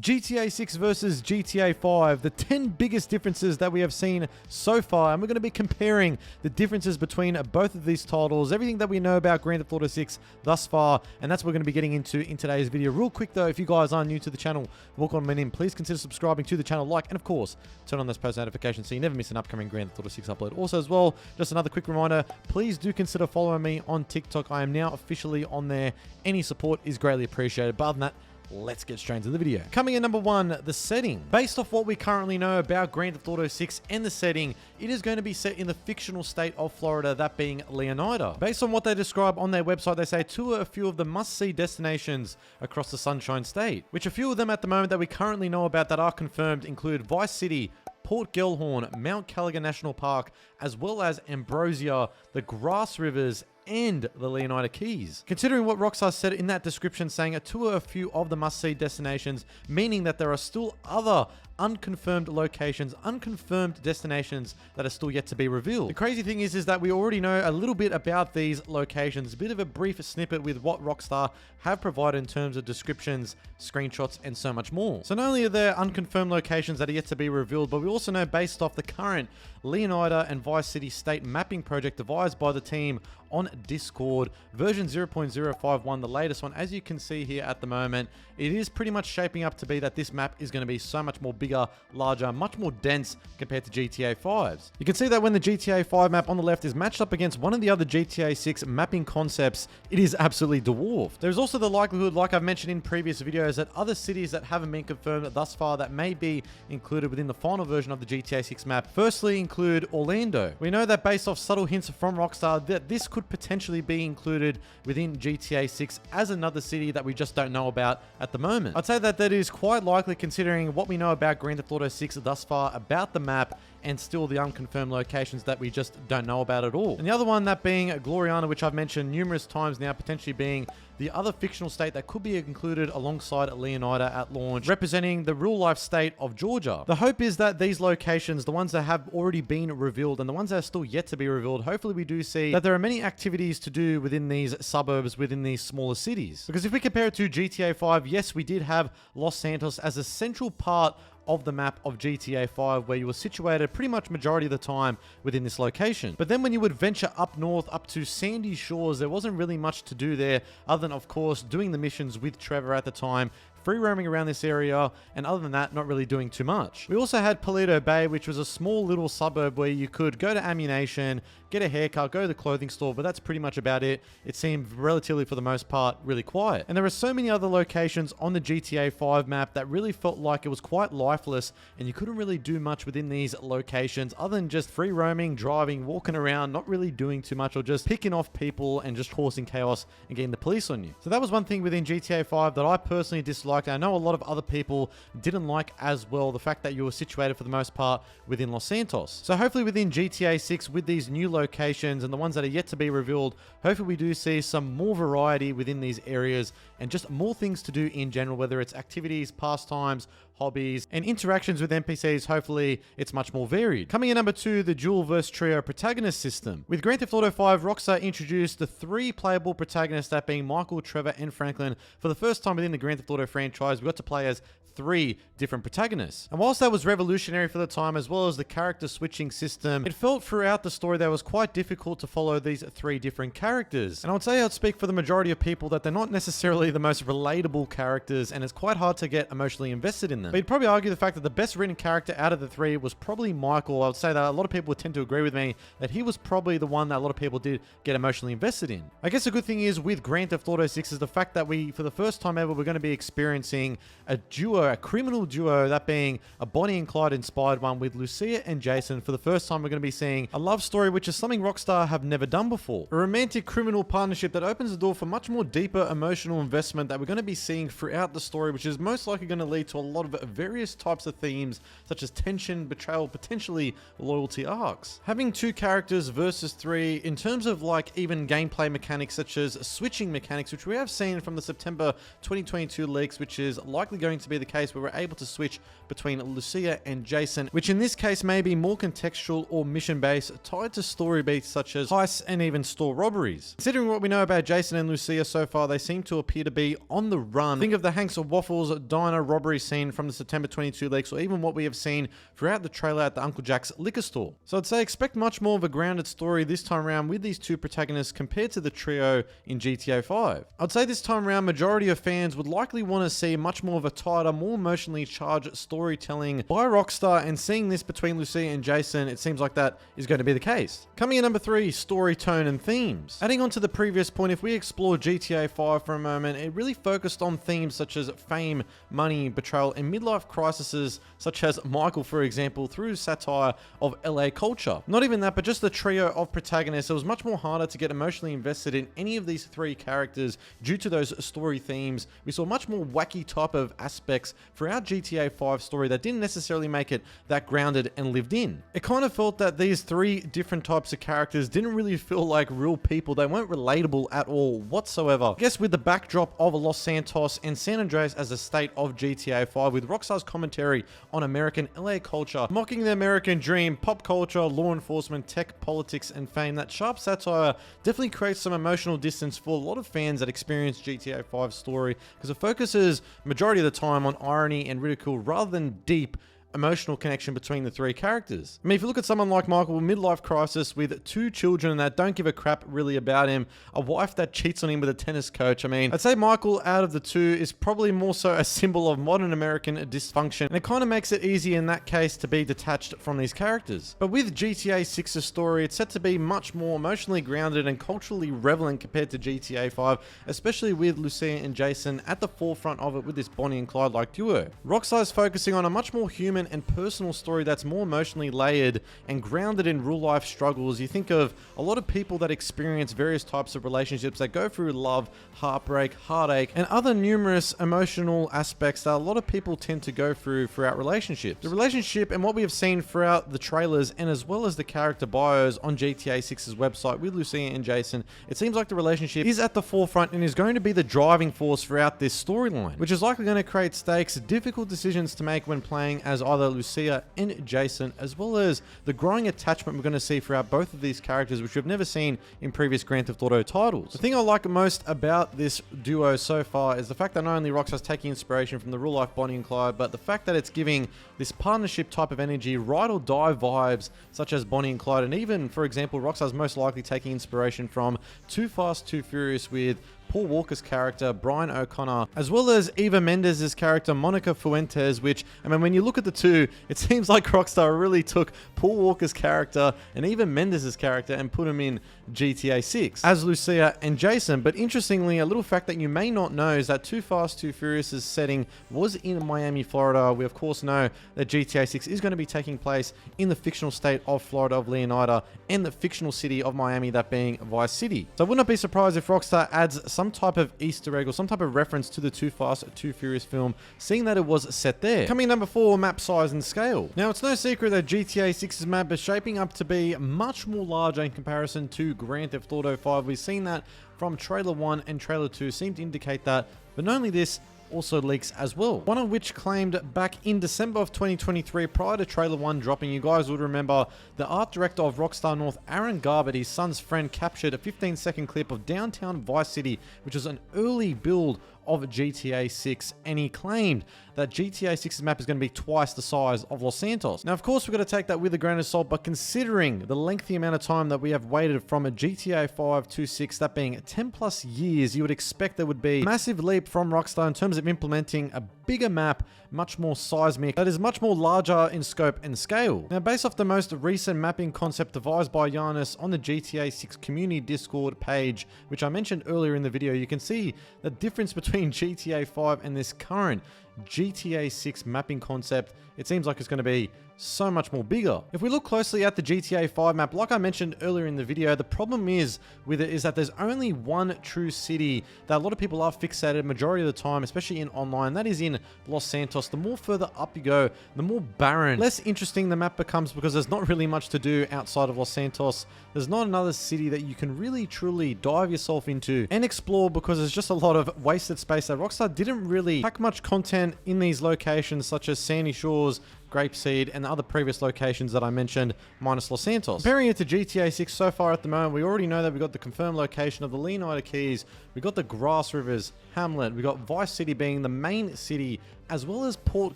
GTA 6 versus GTA 5, the 10 biggest differences that we have seen so far, and we're going to be comparing the differences between both of these titles, everything that we know about Grand Theft Auto 6 thus far, and that's what we're going to be getting into in today's video. Real quick though, if you guys are new to the channel, welcome on in, please consider subscribing to the channel, like, and of course, turn on those post notifications so you never miss an upcoming Grand Theft Auto 6 upload. Also as well, just another quick reminder, please do consider following me on TikTok. I am now officially on there. Any support is greatly appreciated. But other than that, let's get straight into the video. Coming in number one, the setting. Based off what we currently know about Grand Theft Auto 6 and the setting, it is going to be set in the fictional state of Florida, that being Leonida. Based on what they describe on their website, they say tour a few of the must-see destinations across the Sunshine State, which a few of them at the moment that we currently know about that are confirmed include Vice City, Port Gellhorn, Mount Caligan National Park, as well as Ambrosia, the Grass Rivers, and the Leonida Keys. Considering what Rockstar said in that description, saying a tour a few of the must-see destinations, meaning that there are still other unconfirmed locations, unconfirmed destinations that are still yet to be revealed. The crazy thing is that we already know a little bit about these locations, a bit of a brief snippet with what Rockstar have provided in terms of descriptions, screenshots, and so much more. So not only are there unconfirmed locations that are yet to be revealed, but we also know based off the current Leonida and Vice City state mapping project devised by the team on Discord, version 0.051, the latest one, as you can see here at the moment, it is pretty much shaping up to be that this map is going to be so much more bigger, larger, much more dense compared to GTA 5's. You can see that when the GTA 5 map on the left is matched up against one of the other GTA 6 mapping concepts, it is absolutely dwarfed. There's also the likelihood, like I've mentioned in previous videos, that other cities that haven't been confirmed thus far that may be included within the final version of the GTA 6 map, firstly include Orlando. We know that based off subtle hints from Rockstar that this could potentially be included within GTA 6 as another city that we just don't know about at the moment. I'd say that is quite likely considering what we know about Grand Theft Auto 6 thus far about the map and still the unconfirmed locations that we just don't know about at all. And the other one, that being Gloriana, which I've mentioned numerous times now, potentially being the other fictional state that could be included alongside Leonida at launch, representing the real-life state of Georgia. The hope is that these locations, the ones that have already been revealed and the ones that are still yet to be revealed, hopefully we do see that there are many activities to do within these suburbs, within these smaller cities. Because if we compare it to GTA 5, yes, we did have Los Santos as a central part of the map of GTA 5, where you were situated pretty much majority of the time within this location. But then when you would venture up north up to Sandy Shores, there wasn't really much to do there other than, of course, doing the missions with Trevor at the time, free roaming around this area, and other than that, not really doing too much. We also had Paleto Bay, which was a small little suburb where you could go to ammunition, get a haircut, go to the clothing store, but that's pretty much about it. It seemed relatively, for the most part, really quiet. And there are so many other locations on the GTA 5 map that really felt like it was quite lifeless, and you couldn't really do much within these locations other than just free roaming, driving, walking around, not really doing too much, or just picking off people and just causing chaos and getting the police on you. So that was one thing within GTA 5 that I personally disliked. I know a lot of other people didn't like as well, the fact that you were situated for the most part within Los Santos. So hopefully within GTA 6, with these new locations and the ones that are yet to be revealed, hopefully we do see some more variety within these areas and just more things to do in general, whether it's activities, pastimes, hobbies, and interactions with NPCs. Hopefully it's much more varied. Coming in number two, the dual verse trio protagonist system. With Grand Theft Auto 5, Rockstar introduced the three playable protagonists, that being Michael, Trevor, and Franklin. For the first time within the Grand Theft Auto franchise, we got to play as three different protagonists. And whilst that was revolutionary for the time, as well as the character switching system, it felt throughout the story that it was quite difficult to follow these three different characters. And I would say I'd speak for the majority of people that they're not necessarily the most relatable characters, and it's quite hard to get emotionally invested in them. But you'd probably argue the fact that the best written character out of the three was probably Michael. I would say that a lot of people would tend to agree with me that he was probably the one that a lot of people did get emotionally invested in. I guess a good thing is with Grand Theft Auto 6 is the fact that we, for the first time ever, we're going to be experiencing a duo, a criminal duo, that being a Bonnie and Clyde inspired one with Lucia and Jason. For the first time, we're going to be seeing a love story, which is something Rockstar have never done before. A romantic criminal partnership that opens the door for much more deeper emotional investment that we're going to be seeing throughout the story, which is most likely going to lead to a lot of various types of themes, such as tension, betrayal, potentially loyalty arcs. Having two characters versus three, in terms of like even gameplay mechanics, such as switching mechanics, which we have seen from the September 2022 leaks, which is likely going to be the case where we're able to switch between Lucia and Jason, which in this case may be more contextual or mission-based, tied to story beats such as heists and even store robberies. Considering what we know about Jason and Lucia so far, they seem to appear to to be on the run. Think of the Hanks of Waffles diner robbery scene from the September 22 leaks, or even what we have seen throughout the trailer at the Uncle Jack's liquor store. So I'd say expect much more of a grounded story this time around with these two protagonists compared to the trio in GTA 5. I'd say this time around, majority of fans would likely want to see much more of a tighter, more emotionally charged storytelling by Rockstar, and seeing this between Lucia and Jason, it seems like that is going to be the case. Coming in number 3, story tone and themes. Adding on to the previous point, if we explore GTA 5 for a moment, it really focused on themes such as fame, money, betrayal, and midlife crises such as Michael, for example, through satire of LA culture. Not even that, but just the trio of protagonists, it was much more harder to get emotionally invested in any of these three characters due to those story themes. We saw much more wacky type of aspects throughout GTA 5 story that didn't necessarily make it that grounded and lived in. It kind of felt that these three different types of characters didn't really feel like real people. They weren't relatable at all whatsoever. I guess with the backdrop of Los Santos and San Andreas as a state of GTA 5, with Rockstar's commentary on American LA culture, mocking the American dream, pop culture, law enforcement, tech, politics, and fame, that sharp satire definitely creates some emotional distance for a lot of fans that experience GTA 5's story, because it focuses majority of the time on irony and ridicule rather than deep emotional connection between the three characters. I mean, if you look at someone like Michael, midlife crisis with 2 children that don't give a crap really about him, a wife that cheats on him with a tennis coach. I mean, I'd say Michael out of the two is probably more so a symbol of modern American dysfunction, and it kind of makes it easy in that case to be detached from these characters. But with GTA 6's story, it's set to be much more emotionally grounded and culturally relevant compared to GTA 5, especially with Lucia and Jason at the forefront of it with this Bonnie and Clyde-like duo. Rockstar's focusing on a much more human and personal story that's more emotionally layered and grounded in real life struggles. You think of a lot of people that experience various types of relationships that go through love, heartbreak, heartache, and other numerous emotional aspects that a lot of people tend to go throughout relationships. The relationship and what we have seen throughout the trailers, and as well as the character bios on GTA 6's website with Lucia and Jason, it seems like the relationship is at the forefront and is going to be the driving force throughout this storyline, which is likely going to create stakes, difficult decisions to make when playing as either Lucia and Jason, as well as the growing attachment we're going to see throughout both of these characters, which we've never seen in previous Grand Theft Auto titles. The thing I like most about this duo so far is the fact that not only Rockstar's taking inspiration from the real life Bonnie and Clyde, but the fact that it's giving this partnership type of energy, ride or die vibes such as Bonnie and Clyde, and even, for example, Rockstar's most likely taking inspiration from Too Fast, Too Furious with Paul Walker's character, Brian O'Connor, as well as Eva Mendes' character, Monica Fuentes, which, I mean, when you look at the two, it seems like Rockstar really took Paul Walker's character and Eva Mendes' character and put them in GTA 6 as Lucia and Jason. But interestingly, a little fact that you may not know is that Too Fast, Too Furious' setting was in Miami, Florida. We, of course, know that GTA 6 is going to be taking place in the fictional state of Florida of Leonida and the fictional city of Miami, that being Vice City. So I would not be surprised if Rockstar adds some type of Easter egg or some type of reference to the Too Fast, Too Furious film, seeing that it was set there. Coming in number 4, map size and scale. Now, it's no secret that GTA 6's map is shaping up to be much more larger in comparison to Grand Theft Auto 5. We've seen that from Trailer 1 and Trailer 2 seem to indicate that, but not only this, also leaks as well. One of which claimed back in December of 2023, prior to Trailer 1 dropping, you guys would remember the art director of Rockstar North, Aaron Garbett, his son's friend, captured a 15-second clip of downtown Vice City, which was an early build of GTA 6, and he claimed that GTA 6's map is going to be twice the size of Los Santos. Now, of course, we've got to take that with a grain of salt, but considering the lengthy amount of time that we have waited from a GTA 5 to 6, that being 10 plus years, you would expect there would be a massive leap from Rockstar in terms of implementing a bigger map, much more seismic, that is much more larger in scope and scale. Now, based off the most recent mapping concept devised by Giannis on the GTA 6 community Discord page, which I mentioned earlier in the video, you can see the difference between GTA 5 and this current GTA 6 mapping concept. It seems like it's going to be so much more bigger. If we look closely at the GTA 5 map, like I mentioned earlier in the video, the problem is with it is that there's only one true city that a lot of people are fixated majority of the time, especially in online, that is in Los Santos. The more further up you go, the more barren, less interesting the map becomes, because there's not really much to do outside of Los Santos. There's not another city that you can really truly dive yourself into and explore, because there's just a lot of wasted space that Rockstar didn't really pack much content spent in these locations such as Sandy Shores, Grapeseed, and the other previous locations that I mentioned, minus Los Santos. Comparing it to GTA 6 so far at the moment, we already know that we got the confirmed location of the Leonida Keys, we got the Grass Rivers, Hamlet, we got Vice City being the main city, as well as Port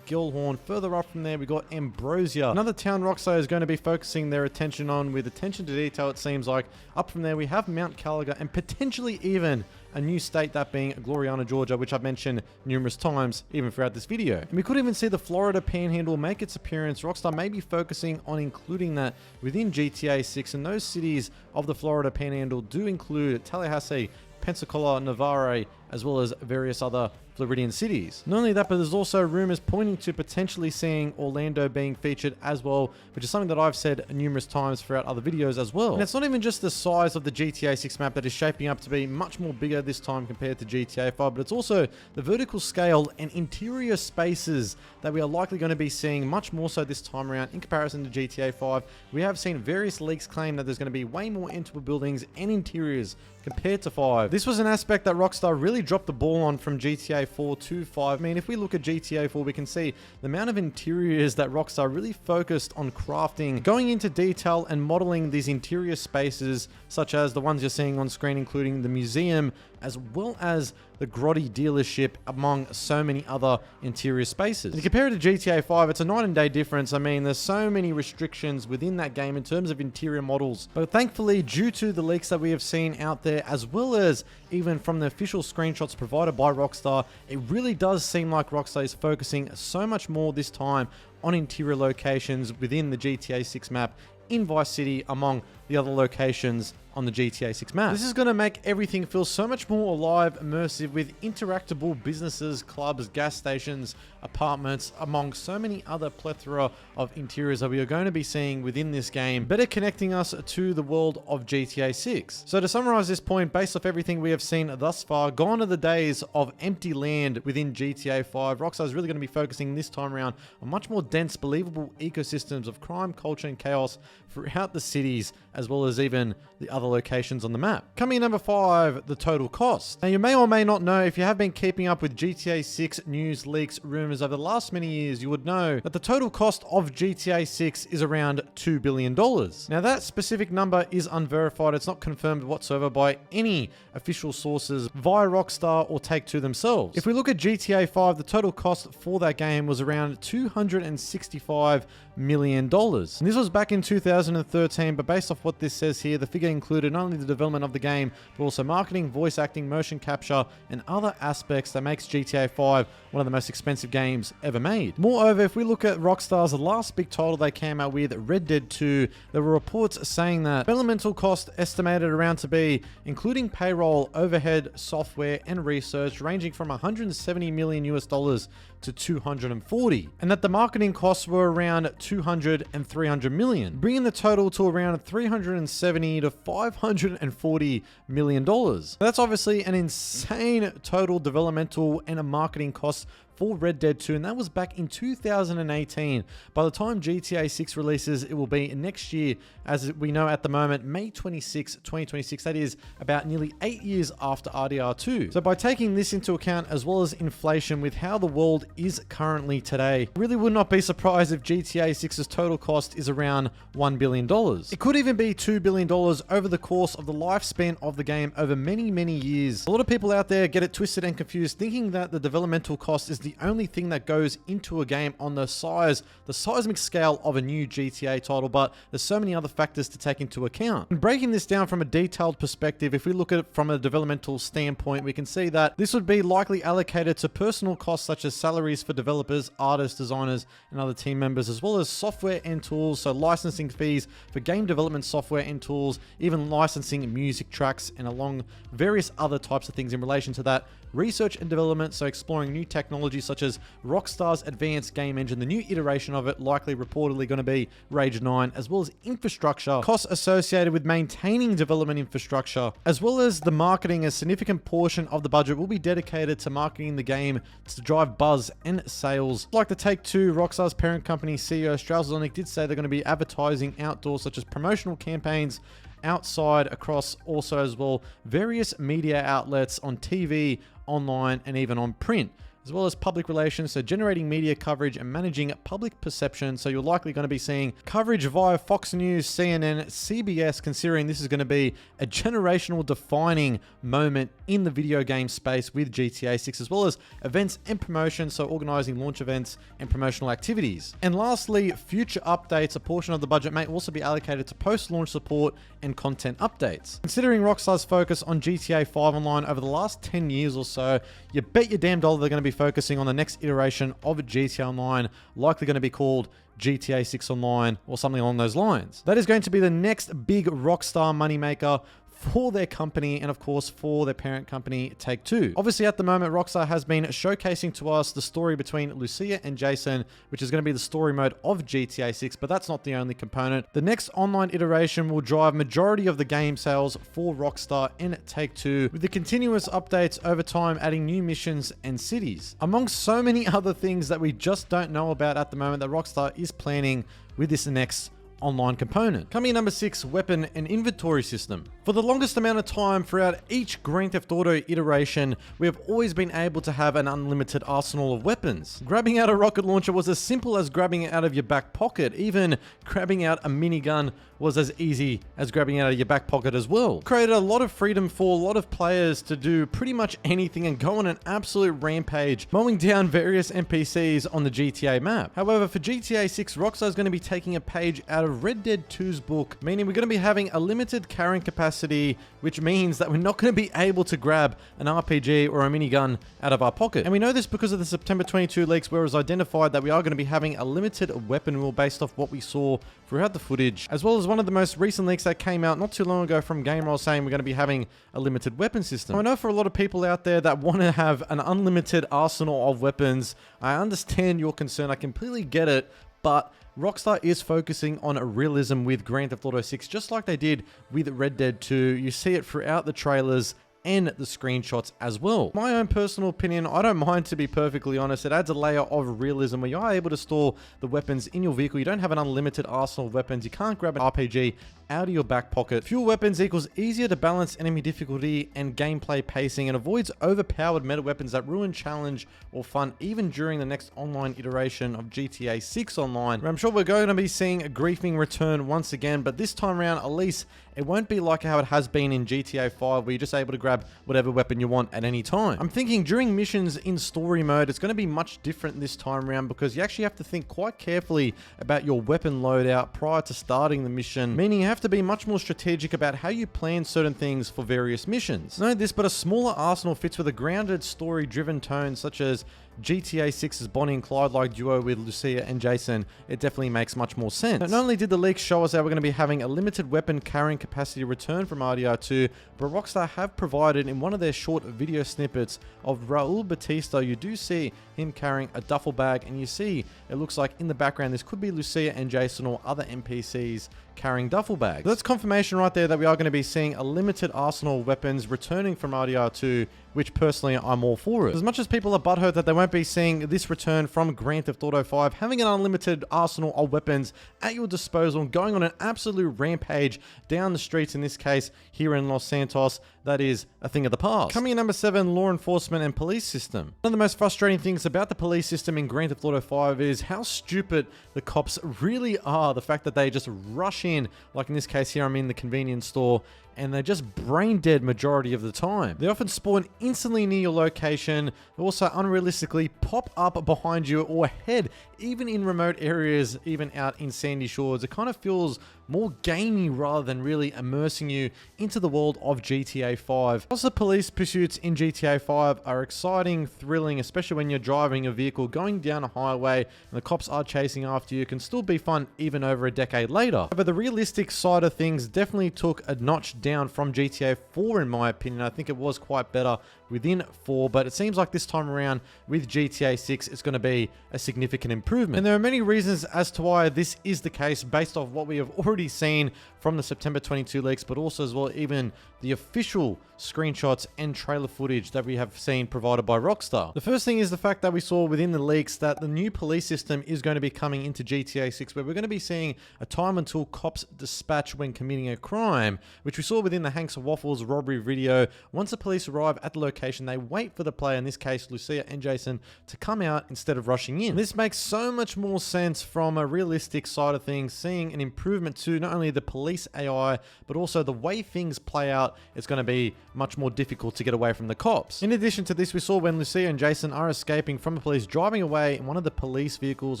Gilhorn. Further up from there, we got Ambrosia, another town Rockstar is going to be focusing their attention on with attention to detail, it seems like. Up from there, we have Mount Caliga and potentially even a new state, that being Gloriana, Georgia, which I've mentioned numerous times, even throughout this video. And we could even see the Florida Panhandle make its appearance. Rockstar may be focusing on including that within GTA 6, and those cities of the Florida Panhandle do include Tallahassee, Pensacola, Navarre, as well as various other Floridian cities. Not only that, but there's also rumors pointing to potentially seeing Orlando being featured as well, which is something that I've said numerous times throughout other videos as well. And it's not even just the size of the GTA 6 map that is shaping up to be much more bigger this time compared to GTA 5, but it's also the vertical scale and interior spaces that we are likely going to be seeing much more so this time around in comparison to GTA 5. We have seen various leaks claim that there's going to be way more interior buildings and interiors compared to 5. This was an aspect that Rockstar really dropped the ball on from GTA 4 to 5. I mean, if we look at GTA 4, we can see the amount of interiors that Rockstar really focused on crafting, going into detail and modeling these interior spaces, such as the ones you're seeing on screen, including the museum, as well as the Grotty dealership, among so many other interior spaces. And to compare it to GTA 5, it's a night and day difference. I mean, there's so many restrictions within that game in terms of interior models, but thankfully, due to the leaks that we have seen out there, as well as even from the official screenshots provided by Rockstar, it really does seem like Rockstar is focusing so much more this time on interior locations within the GTA 6 map in Vice City, among the other locations on the GTA 6 map. This is going to make everything feel so much more alive, immersive, with interactable businesses, clubs, gas stations, apartments, among so many other plethora of interiors that we are going to be seeing within this game, better connecting us to the world of GTA 6. So to summarize this point, based off everything we have seen thus far, gone are the days of empty land within GTA 5. Rockstar is really going to be focusing this time around on much more dense, believable ecosystems of crime, culture, and chaos throughout the cities, as well as even the other locations on the map. Coming in number 5, the total cost. Now, you may or may not know, if you have been keeping up with GTA 6 news, leaks, rumors over the last many years, you would know that the total cost of GTA 6 is around $2 billion. Now, that specific number is unverified. It's not confirmed whatsoever by any official sources via Rockstar or Take-Two themselves. If we look at GTA 5, the total cost for that game was around $265 million. And this was back in 2013, but based off what this says here, the figure included not only the development of the game, but also marketing, voice acting, motion capture, and other aspects that makes GTA 5 one of the most expensive games ever made. Moreover, if we look at Rockstar's last big title they came out with, Red Dead 2, there were reports saying that developmental cost estimated around to be, including payroll, overhead, software, and research, ranging from $170 million to 240, and that the marketing costs were around 200 and 300 million, bringing the total to around 370 to 540 million dollars. That's obviously an insane total developmental and a marketing cost for Red Dead 2, and that was back in 2018. By the time GTA 6 releases, it will be next year, as we know at the moment, May 26, 2026. That is about nearly 8 years after RDR 2. So by taking this into account, as well as inflation with how the world is currently today, I really would not be surprised if GTA 6's total cost is around $1 billion. It could even be $2 billion over the course of the lifespan of the game over many, many years. A lot of people out there get it twisted and confused, thinking that the developmental cost is the only thing that goes into a game on the seismic scale of a new GTA title, but there's so many other factors to take into account. And breaking this down from a detailed perspective, if we look at it from a developmental standpoint, we can see that this would be likely allocated to personal costs such as salaries for developers, artists, designers, and other team members, as well as software and tools, so licensing fees for game development software and tools, even licensing music tracks, and along various other types of things in relation to that. Research and development, so exploring new technologies such as Rockstar's advanced game engine, the new iteration of it, likely reportedly going to be Rage 9, as well as infrastructure, costs associated with maintaining development infrastructure, as well as the marketing. A significant portion of the budget will be dedicated to marketing the game to drive buzz and sales. Like the Take-Two, Rockstar's parent company CEO Strauss Zelnick did say they're going to be advertising outdoors, such as promotional campaigns outside, across also as well various media outlets on TV, online, and even on print. as well as public relations, so generating media coverage and managing public perception. So you're likely going to be seeing coverage via Fox News, CNN, CBS, considering this is going to be a generational defining moment in the video game space with GTA 6, as well as events and promotions, so organizing launch events and promotional activities. And lastly, future updates. A portion of the budget may also be allocated to post-launch support and content updates. Considering Rockstar's focus on GTA 5 Online over the last 10 years or so, you bet your damn dollar they're going to be focusing on the next iteration of GTA Online, likely going to be called GTA 6 Online or something along those lines. That is going to be the next big Rockstar moneymaker for their company and of course for their parent company Take-Two. Obviously at the moment Rockstar has been showcasing to us the story between Lucia and Jason, which is going to be the story mode of GTA 6, but that's not the only component. The next online iteration will drive majority of the game sales for Rockstar and Take-Two, with the continuous updates over time adding new missions and cities, amongst so many other things that we just don't know about at the moment that Rockstar is planning with this next online component. Coming in number 6, weapon and inventory system. For the longest amount of time throughout each Grand Theft Auto iteration, we have always been able to have an unlimited arsenal of weapons. Grabbing out a rocket launcher was as simple as grabbing it out of your back pocket. Even grabbing out a minigun was as easy as grabbing it out of your back pocket as well. Created a lot of freedom for a lot of players to do pretty much anything and go on an absolute rampage, mowing down various NPCs on the GTA map. However, for GTA 6, Rockstar is going to be taking a page out of Red Dead 2's book, meaning we're going to be having a limited carrying capacity, which means that we're not going to be able to grab an RPG or a minigun out of our pocket. And we know this because of the September 22 leaks, where it was identified that we are going to be having a limited weapon rule based off what we saw throughout the footage, as well as one of the most recent leaks that came out not too long ago from GameRoll saying we're going to be having a limited weapon system. I know for a lot of people out there that want to have an unlimited arsenal of weapons, I understand your concern, I completely get it, but Rockstar is focusing on a realism with Grand Theft Auto 6, just like they did with Red Dead 2. You see it throughout the trailers and the screenshots as well. My own personal opinion, I don't mind, to be perfectly honest. It adds a layer of realism where you are able to store the weapons in your vehicle. You don't have an unlimited arsenal of weapons. You can't grab an RPG out of your back pocket. Fewer weapons equals easier to balance enemy difficulty and gameplay pacing, and avoids overpowered meta weapons that ruin challenge or fun even during the next online iteration of GTA 6 Online, where I'm sure we're going to be seeing a griefing return once again, but this time around at least it won't be like how it has been in GTA 5, where you're just able to grab whatever weapon you want at any time. I'm thinking during missions in story mode, it's going to be much different this time around, because you actually have to think quite carefully about your weapon loadout prior to starting the mission, meaning you have to be much more strategic about how you plan certain things for various missions. Know this, but a smaller arsenal fits with a grounded story-driven tone such as GTA 6's Bonnie and Clyde-like duo with Lucia and Jason. It definitely makes much more sense. Not only did the leaks show us that we're going to be having a limited weapon carrying capacity return from RDR2, but Rockstar have provided in one of their short video snippets of Raul Batista, you do see him carrying a duffel bag, and you see it looks like in the background this could be Lucia and Jason or other NPCs carrying duffel bags. That's confirmation right there that we are going to be seeing a limited arsenal of weapons returning from RDR2, which personally I'm all for it. As much as people are butthurt that they won't be seeing this return from Grand Theft Auto 5, having an unlimited arsenal of weapons at your disposal and going on an absolute rampage down the streets, in this case here in Los Santos, that is a thing of the past. Coming in number 7, law enforcement and police system. One of the most frustrating things about the police system in Grand Theft Auto 5 is how stupid the cops really are. The fact that they just rush in, like in this case here I'm in the convenience store, and they're just brain dead majority of the time. They often spawn instantly near your location. They also unrealistically pop up behind you or ahead, even in remote areas, even out in Sandy Shores. It kind of feels more gamey rather than really immersing you into the world of GTA 5. Also, police pursuits in GTA 5 are exciting, thrilling, especially when you're driving a vehicle going down a highway and the cops are chasing after you. It can still be fun even over a decade later. However, the realistic side of things definitely took a notch down from GTA 4 in my opinion. I think it was quite better within 4, but it seems like this time around with GTA 6 it's going to be a significant improvement. And there are many reasons as to why this is the case based off what we have already seen from the September 22 leaks, but also as well even the official screenshots and trailer footage that we have seen provided by Rockstar. The first thing is the fact that we saw within the leaks that the new police system is going to be coming into GTA 6, where we're going to be seeing a time until cops dispatch when committing a crime, which we saw within the Hanks Waffles robbery video. Once the police arrive at the location location, they wait for the player, in this case Lucia and Jason, to come out instead of rushing in. This makes so much more sense from a realistic side of things, seeing an improvement to not only the police AI, but also the way things play out. It's going to be much more difficult to get away from the cops. In addition to this, we saw when Lucia and Jason are escaping from the police, driving away in one of the police vehicles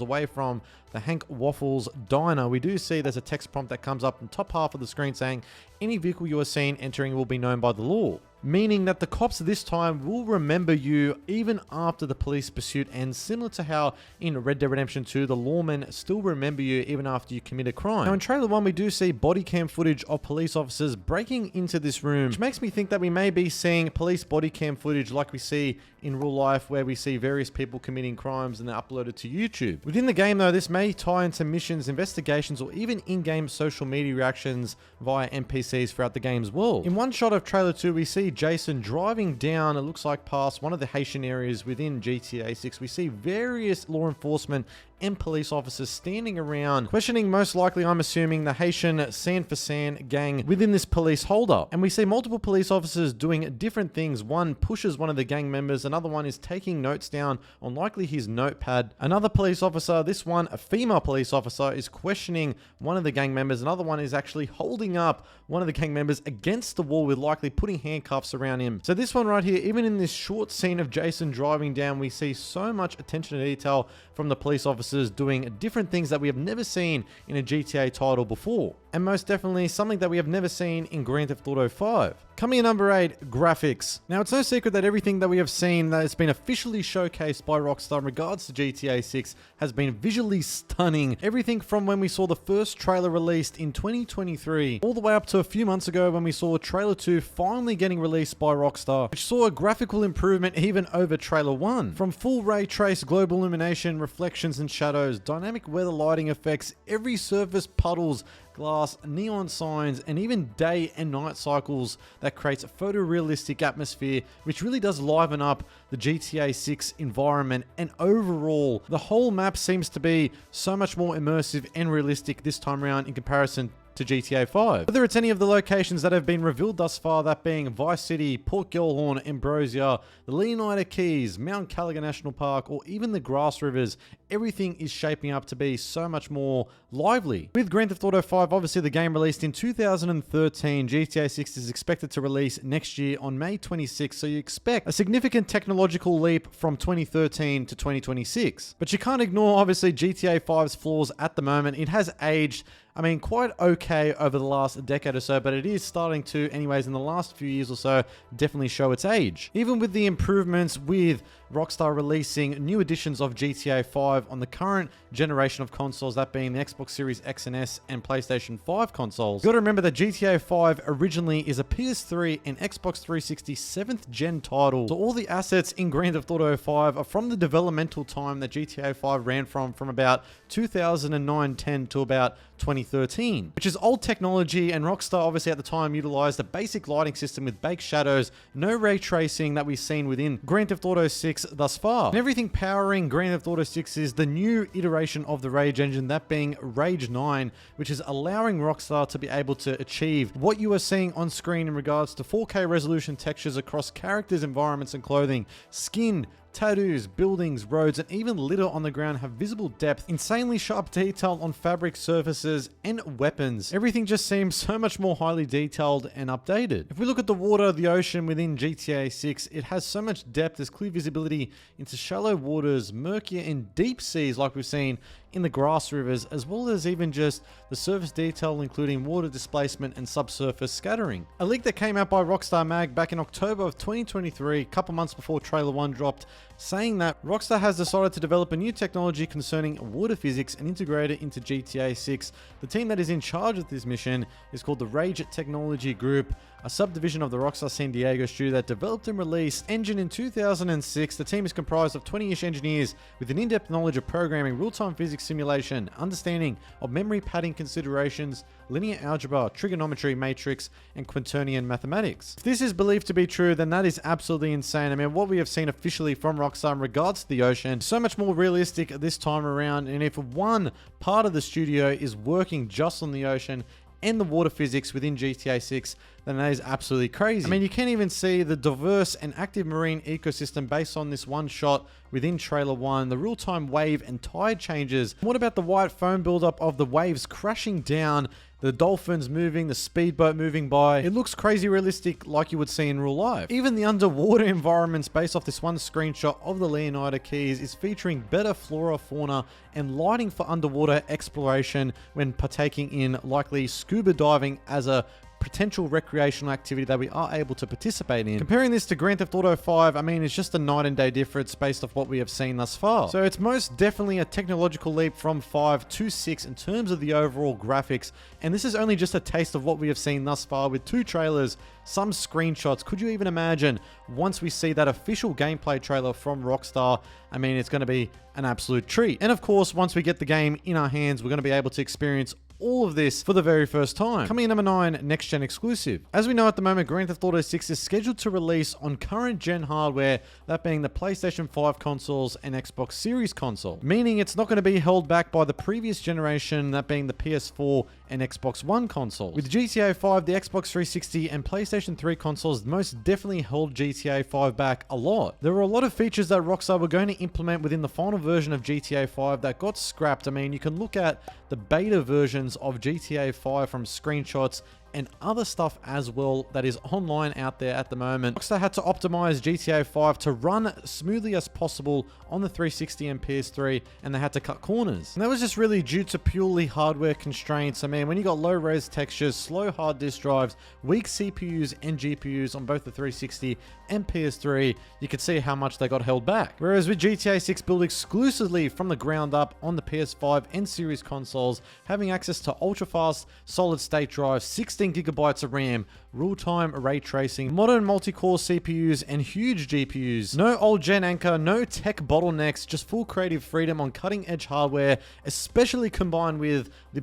away from the Hank Waffles diner, we do see there's a text prompt that comes up in the top half of the screen saying, any vehicle you are seen entering will be known by the law. Meaning that the cops this time will remember you even after the police pursuit ends, similar to how in Red Dead Redemption 2, the lawmen still remember you even after you commit a crime. Now in trailer 1, we do see body cam footage of police officers breaking into this room, which makes me think that we may be seeing police body cam footage like we see in real life, where we see various people committing crimes and they're uploaded to YouTube. Within the game though, this may tie into missions, investigations, or even in-game social media reactions via NPCs throughout the game's world. In one shot of trailer 2, we see Jason driving down, it looks like past one of the Haitian areas within GTA 6. We see various law enforcement and police officers standing around, questioning most likely, I'm assuming, the Haitian San for San gang within this police holdup. And we see multiple police officers doing different things. One pushes one of the gang members, another one is taking notes down on likely his notepad. Another police officer, this one a female police officer, is questioning one of the gang members. Another one is actually holding up one of the gang members against the wall with likely putting handcuffs around him. So this one right here, even in this short scene of Jason driving down, we see so much attention to detail from the police officers doing different things that we have never seen in a GTA title before. And most definitely something that we have never seen in Grand Theft Auto 5. Coming in number 8, graphics. Now it's no secret that everything that we have seen that has been officially showcased by Rockstar in regards to GTA 6 has been visually stunning. Everything from when we saw the first trailer released in 2023, all the way up to a few months ago when we saw trailer 2 finally getting released by Rockstar, which saw a graphical improvement even over trailer 1. From full ray trace global illumination, reflections and shadows, dynamic weather lighting effects, every surface, puddles, glass, neon signs, and even day and night cycles that creates a photorealistic atmosphere, which really does liven up the GTA 6 environment. And overall, the whole map seems to be so much more immersive and realistic this time around in comparison to GTA 5. Whether it's any of the locations that have been revealed thus far, that being Vice City, Port Gellhorn, Ambrosia, the Leonida Keys, Mount Caliga National Park, or even the Grass Rivers, everything is shaping up to be so much more lively. With Grand Theft Auto 5, obviously the game released in 2013, GTA 6 is expected to release next year on May 26, so you expect a significant technological leap from 2013 to 2026. But you can't ignore, obviously, GTA 5's flaws at the moment. It has aged, I mean, quite okay over the last decade or so, but it is starting to, anyways, in the last few years or so, definitely show its age. Even with the improvements with Rockstar releasing new editions of GTA 5 on the current generation of consoles, that being the Xbox Series X and S and PlayStation 5 consoles. You gotta remember that GTA 5 originally is a PS3 and Xbox 360 7th gen title. So all the assets in Grand Theft Auto 5 are from the developmental time that GTA 5 ran from about 2009-10 to about 2013, which is old technology, and Rockstar obviously at the time utilized a basic lighting system with baked shadows, no ray tracing that we've seen within Grand Theft Auto 6 thus far. And everything powering Grand Theft Auto 6 is the new iteration of the Rage engine, that being Rage 9, which is allowing Rockstar to be able to achieve what you are seeing on screen in regards to 4K resolution textures across characters, environments, and clothing. Skin, tattoos, buildings, roads, and even litter on the ground have visible depth, insanely sharp detail on fabric surfaces, and weapons. Everything just seems so much more highly detailed and updated. If we look at the water, the ocean within GTA 6, it has so much depth. There's clear visibility into shallow waters, murky and deep seas like we've seen in the Grass Rivers, as well as even just the surface detail, including water displacement and subsurface scattering. A leak that came out by Rockstar Mag back in October of 2023, a couple months before trailer 1 dropped, saying that Rockstar has decided to develop a new technology concerning water physics and integrate it into GTA 6. The team that is in charge of this mission is called the Rage Technology Group, a subdivision of the Rockstar San Diego studio that developed and released Engine in 2006. The team is comprised of 20-ish engineers with an in-depth knowledge of programming, real-time physics simulation, understanding of memory padding considerations, linear algebra, trigonometry, matrix, and quaternion mathematics. If this is believed to be true, then that is absolutely insane. I mean, what we have seen officially from Rockstar in regards to the ocean, so much more realistic this time around, and if one part of the studio is working just on the ocean, and the water physics within GTA 6, then that is absolutely crazy. I mean, you can't even see the diverse and active marine ecosystem based on this one shot within trailer 1, the real-time wave and tide changes. What about the white foam buildup of the waves crashing down, the dolphins moving, the speedboat moving by? It looks crazy realistic like you would see in real life. Even the underwater environments based off this one screenshot of the Leonida Keys is featuring better flora, fauna, and lighting for underwater exploration when partaking in likely scuba diving as a potential recreational activity that we are able to participate in. Comparing this to Grand Theft Auto 5, I mean, it's just a night and day difference based off what we have seen thus far. So it's most definitely a technological leap from 5 to 6 in terms of the overall graphics, and this is only just a taste of what we have seen thus far with 2 trailers, some screenshots. Could you even imagine once we see that official gameplay trailer from Rockstar? I mean, it's going to be an absolute treat. And of course, once we get the game in our hands, we're going to be able to experience all of this for the very first time. Coming in number 9, next gen exclusive. As we know at the moment, Grand Theft Auto 6 is scheduled to release on current gen hardware, that being the PlayStation 5 consoles and Xbox Series console, meaning it's not going to be held back by the previous generation, that being the PS4 and Xbox One consoles. With GTA 5, the Xbox 360 and PlayStation 3 consoles most definitely held GTA 5 back a lot. There were a lot of features that Rockstar were going to implement within the final version of GTA 5 that got scrapped. I mean, you can look at the beta versions of GTA 5 from screenshots and other stuff as well that is online out there at the moment. Rockstar had to optimize GTA 5 to run smoothly as possible on the 360 and PS3, and they had to cut corners. And that was just really due to purely hardware constraints. I mean, when you got low res textures, slow hard disk drives, weak CPUs and GPUs on both the 360 and PS3, you could see how much they got held back. Whereas with GTA 6 built exclusively from the ground up on the PS5 and Series consoles, having access to ultra-fast solid-state drives, 16 gigabytes of RAM, real-time ray tracing, modern multi-core CPUs, and huge GPUs. No old-gen anchor, no tech bottlenecks, just full creative freedom on cutting-edge hardware, especially combined with the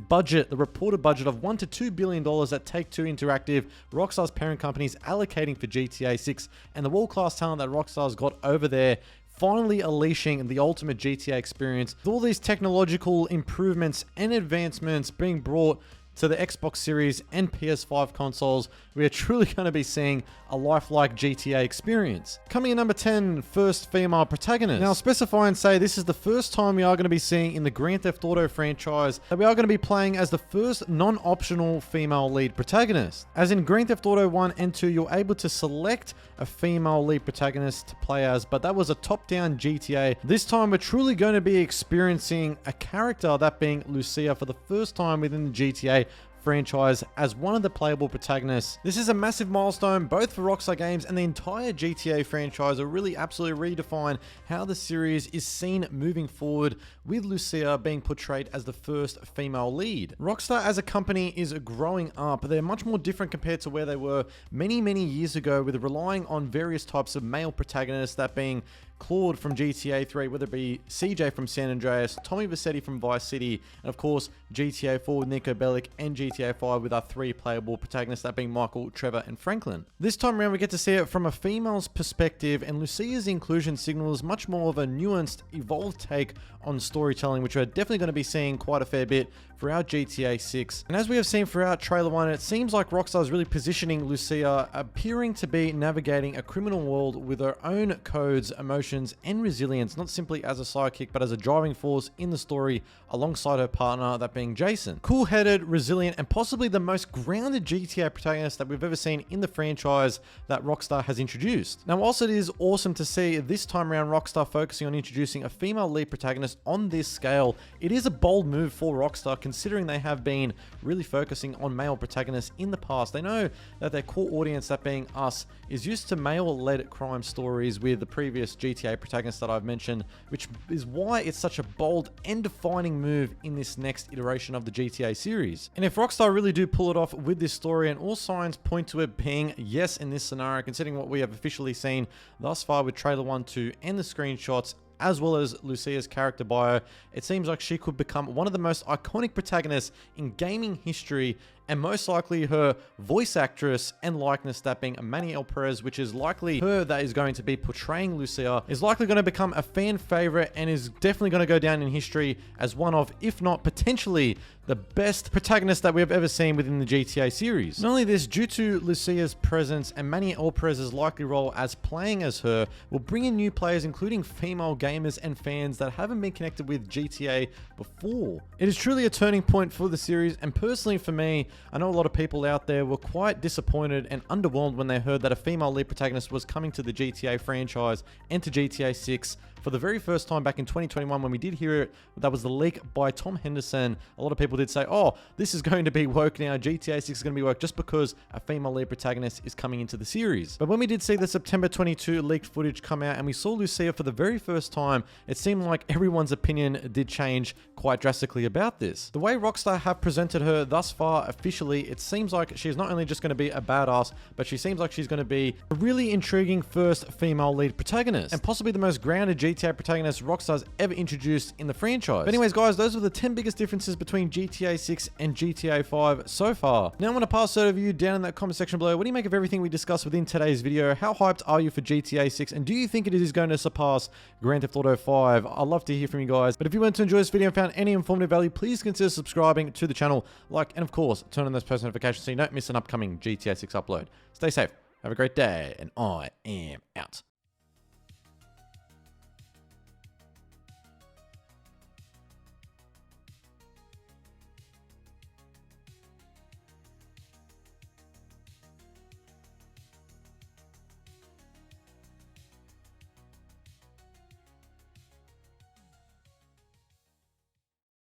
reported budget of $1 to $2 billion that Take-Two Interactive, Rockstar's parent company, is allocating for GTA 6, and the world-class talent that Rockstar's got over there, finally unleashing the ultimate GTA experience. With all these technological improvements and advancements being brought to the Xbox Series and PS5 consoles, we are truly going to be seeing a lifelike GTA experience. Coming in number 10, first female protagonist. Now, I'll specify and say this is the first time we are going to be seeing in the Grand Theft Auto franchise that we are going to be playing as the first non-optional female lead protagonist. As in Grand Theft Auto 1 and 2, you're able to select a female lead protagonist to play as, but that was a top-down GTA. This time, we're truly going to be experiencing a character, that being Lucia, for the first time within the GTA franchise as one of the playable protagonists. This is a massive milestone both for Rockstar Games and the entire GTA franchise. It really absolutely redefine how the series is seen moving forward, with Lucia being portrayed as the first female lead. Rockstar as a company is growing up. They're much more different compared to where they were many years ago, with relying on various types of male protagonists, that being Claude from GTA 3, whether it be CJ from San Andreas, Tommy Vercetti from Vice City, and of course GTA 4 with Nico Bellic, and GTA 5 with our 3 playable protagonists, that being Michael, Trevor, and Franklin. This time around we get to see it from a female's perspective, and Lucia's inclusion signals much more of a nuanced, evolved take on storytelling, which we're definitely going to be seeing quite a fair bit throughout GTA 6. And as we have seen throughout Trailer 1, it seems like Rockstar is really positioning Lucia appearing to be navigating a criminal world with her own codes, emotions, and resilience, not simply as a sidekick, but as a driving force in the story alongside her partner, that being Jason. Cool-headed, resilient, and possibly the most grounded GTA protagonist that we've ever seen in the franchise that Rockstar has introduced. Now, whilst it is awesome to see this time around Rockstar focusing on introducing a female lead protagonist on this scale, it is a bold move for Rockstar, considering they have been really focusing on male protagonists in the past. They know that their core audience, that being us, is used to male-led crime stories with the previous GTA protagonists that I've mentioned, which is why it's such a bold and defining move in this next iteration of the GTA series. And if Rockstar really do pull it off with this story, and all signs point to it being yes in this scenario, considering what we have officially seen thus far with Trailer 1, 2, and the screenshots, as well as Lucia's character bio, it seems like she could become one of the most iconic protagonists in gaming history, and most likely her voice actress and likeness, that being Maniel Perez, which is likely her that is going to be portraying Lucia, is likely going to become a fan favorite and is definitely going to go down in history as one of, if not potentially, the best protagonist that we have ever seen within the GTA series. Not only this, due to Lucia's presence and Maniel Perez's likely role as playing as her, will bring in new players, including female gamers and fans that haven't been connected with GTA before. It is truly a turning point for the series, and personally for me, I know a lot of people out there were quite disappointed and underwhelmed when they heard that a female lead protagonist was coming to the GTA franchise and to GTA 6 for the very first time back in 2021. When we did hear it, that was the leak by Tom Henderson. A lot of people did say, oh, this is going to be woke now, GTA 6 is going to be woke just because a female lead protagonist is coming into the series. But when we did see the September 22 leaked footage come out and we saw Lucia for the very first time, it seemed like everyone's opinion did change quite drastically about this. The way Rockstar have presented her thus far officially, it seems like she's not only just going to be a badass, but she seems like she's going to be a really intriguing first female lead protagonist, and possibly the most grounded GTA protagonist Rockstar's ever introduced in the franchise. But anyways, guys, those were the 10 biggest differences between GTA 6 and GTA 5 so far. Now I'm going to pass it over to you down in that comment section below. What do you make of everything we discussed within today's video? How hyped are you for GTA 6? And do you think it is going to surpass Grand Theft Auto 5? I'd love to hear from you guys. But if you went to enjoy this video and found any informative value, please consider subscribing to the channel, like, and of course, turn on those post notifications so you don't miss an upcoming GTA 6 upload. Stay safe, have a great day, and I am out.